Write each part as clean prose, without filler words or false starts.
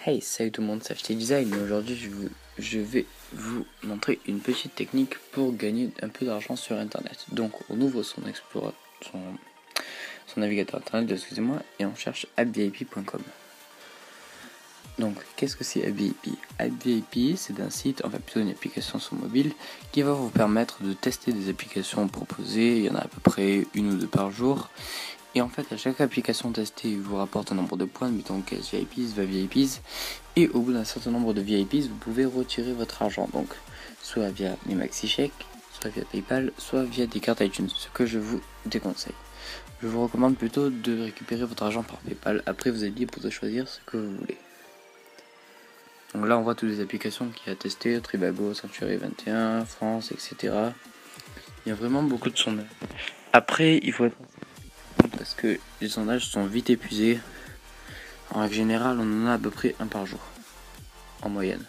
Hey, salut tout le monde, c'est HT Design et aujourd'hui je vais vous montrer une petite technique pour gagner un peu d'argent sur internet. Donc on ouvre son Explorer, son navigateur internet, excusez-moi, et on cherche appvip.com. Donc qu'est-ce que c'est AppVip? AppVip, c'est un site, enfin plutôt une application sur mobile qui va vous permettre de tester des applications proposées. Il y en a à peu près une ou deux par jour. Et en fait, à chaque application testée, il vous rapporte un nombre de points, mettons 15 VIPs, 20 VIPs. Et au bout d'un certain nombre de VIPs, vous pouvez retirer votre argent. Donc, soit via les maxi-chèques, soit via PayPal, soit via des cartes iTunes. Ce que je vous déconseille. Je vous recommande plutôt de récupérer votre argent par PayPal. Après, vous êtes libre de choisir ce que vous voulez. Donc là, on voit toutes les applications qu'il y a testées, Tribago, Century 21, France, etc. Il y a vraiment beaucoup de sondages. Après, il faut être parce que les sondages sont vite épuisés. En règle générale, on en a à peu près un par jour, en moyenne.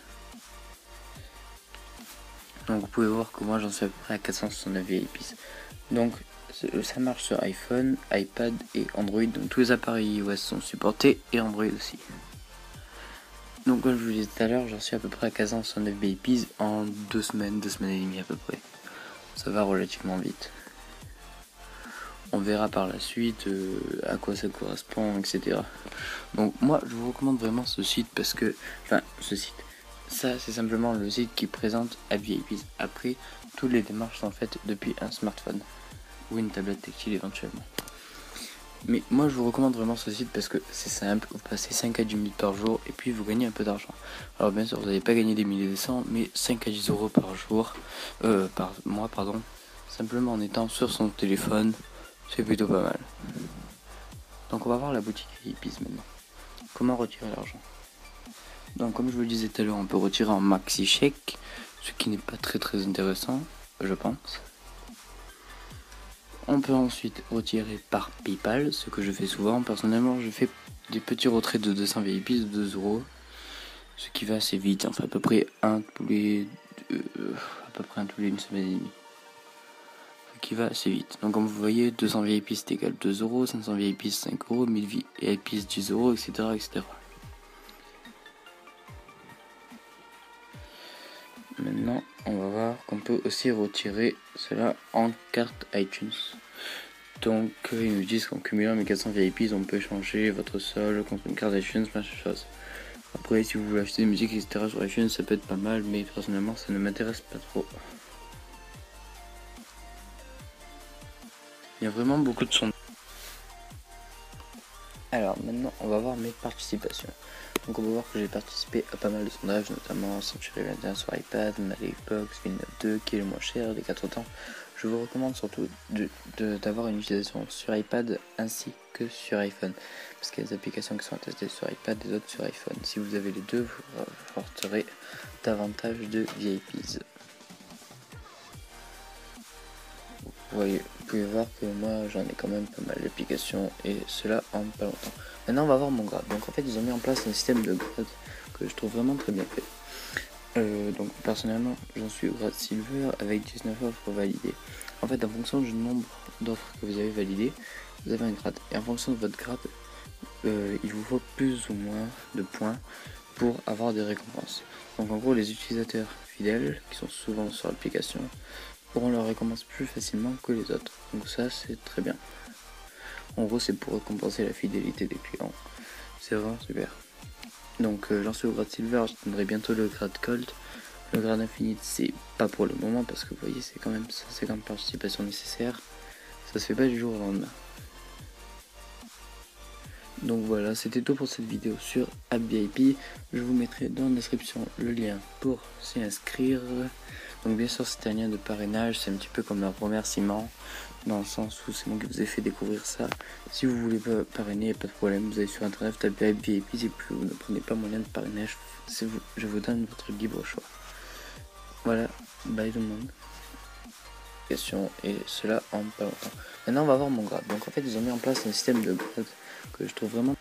Donc vous pouvez voir que moi j'en suis à peu près à 469 VIPs. Donc ça marche sur iPhone, iPad et Android. Donc tous les appareils iOS sont supportés et Android aussi. Donc comme je vous disais tout à l'heure, j'en suis à peu près à 469 VIPs en 2 semaines et demie à peu près. Ça va relativement vite. On verra par la suite à quoi ça correspond, etc. Donc moi je vous recommande vraiment ce site parce que, ça c'est simplement le site qui présente AppVip. Après, toutes les démarches sont faites depuis un smartphone ou une tablette tactile éventuellement. Mais moi je vous recommande vraiment ce site parce que c'est simple, vous passez 5 à 10 minutes par jour et puis vous gagnez un peu d'argent. Alors bien sûr vous n'allez pas gagner des milliers et des cents, mais 5 à 10 euros par jour, par mois pardon, simplement en étant sur son téléphone. C'est plutôt pas mal. Donc on va voir la boutique VIPs maintenant. Comment retirer l'argent? Donc comme je vous le disais tout à l'heure, on peut retirer en maxi chèque, ce qui n'est pas très intéressant, je pense. On peut ensuite retirer par PayPal, ce que je fais souvent. Personnellement, je fais des petits retraits de 200 VIPs de 2 euros, ce qui va assez vite, enfin à peu près un tous les une semaine et demie. Qui va assez vite. Donc comme vous voyez, 200 VIP c'est égal 2 euros, 500 VIP 5 euros, 1000 VIP 10 euros, etc. Maintenant, on va voir qu'on peut aussi retirer cela en carte iTunes. Donc ils nous disent qu'en cumulant mes 400 VIP, on peut échanger votre sol contre une carte iTunes, machin chose. Après, si vous voulez acheter des musiques, etc. sur iTunes, ça peut être pas mal, mais personnellement, ça ne m'intéresse pas trop. Il y a vraiment beaucoup de sondages. Alors maintenant on va voir mes participations. Donc on va voir que j'ai participé à pas mal de sondages, notamment Century 21 sur iPad, Malicbox, Win 2 qui est le moins cher, les 4 temps. Je vous recommande surtout d'avoir une utilisation sur iPad ainsi que sur iPhone. Parce qu'il y a des applications qui sont testées sur iPad et d'autres sur iPhone. Si vous avez les deux, vous rapporterez davantage de VIPs. Vous pouvez voir que moi j'en ai quand même pas mal d'applications et cela en pas longtemps. Maintenant on va voir mon grade. Donc en fait ils ont mis en place un système de grade que je trouve vraiment très bien fait. Donc personnellement j'en suis au grade Silver avec 19 offres validées. En fait en fonction du nombre d'offres que vous avez validées, vous avez un grade. Et en fonction de votre grade, il vous faut plus ou moins de points pour avoir des récompenses. Donc en gros les utilisateurs fidèles qui sont souvent sur l'application auront leur récompense plus facilement que les autres. Donc ça c'est très bien. En gros c'est pour récompenser la fidélité des clients. C'est vraiment super. Donc j'en suis au grade Silver, je donnerai bientôt le grade Gold. Le grade Infinite c'est pas pour le moment parce que vous voyez c'est quand même 150 participations nécessaires. Ça se fait pas du jour au lendemain. Donc voilà, c'était tout pour cette vidéo sur AppVip. Je vous mettrai dans la description le lien pour s'y inscrire. Donc bien sûr c'est un lien de parrainage, c'est un petit peu comme un remerciement, dans le sens où c'est moi qui vous ai fait découvrir ça. Si vous voulez pas parrainer, pas de problème, vous allez sur internet, tapez AppVip et puis vous ne prenez pas mon lien de parrainage, je vous donne votre libre choix. Voilà, bye tout le monde. Et cela en pas longtemps. Maintenant on va voir mon grade. Donc en fait ils ont mis en place un système de grade que je trouve vraiment